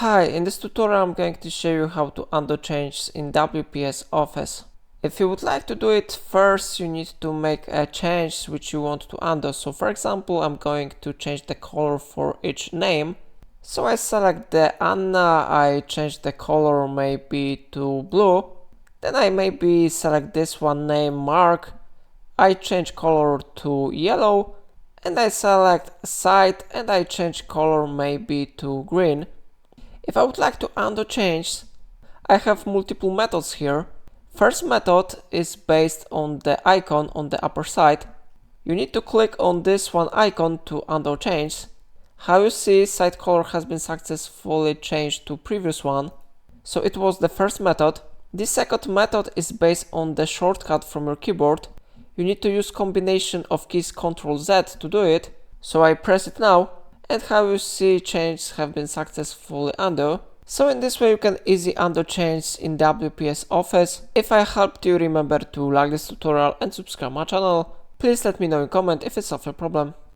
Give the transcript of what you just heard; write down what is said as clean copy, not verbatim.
Hi, in this tutorial I'm going to show you how to undo changes in WPS Office. If you would like to do it, first you need to make a change which you want to undo. So for example, I'm going to change the color for each name. So I select the Anna, I change the color maybe to blue. Then I maybe select this one name Mark. I change color to yellow. And I select site and I change color maybe to green. If I would like to undo changes, I have multiple methods here. First method is based on the icon on the upper side. You need to click on this one icon to undo change. How you see, site color has been successfully changed to previous one. So it was the first method. This second method is based on the shortcut from your keyboard. You need to use combination of keys Ctrl Z to do it. So I press it now. And how you see, changes have been successfully undo. So in this way you can easily undo changes in WPS Office. If I helped you, remember to like this tutorial and subscribe my channel. Please let me know in comment if it's solved your problem.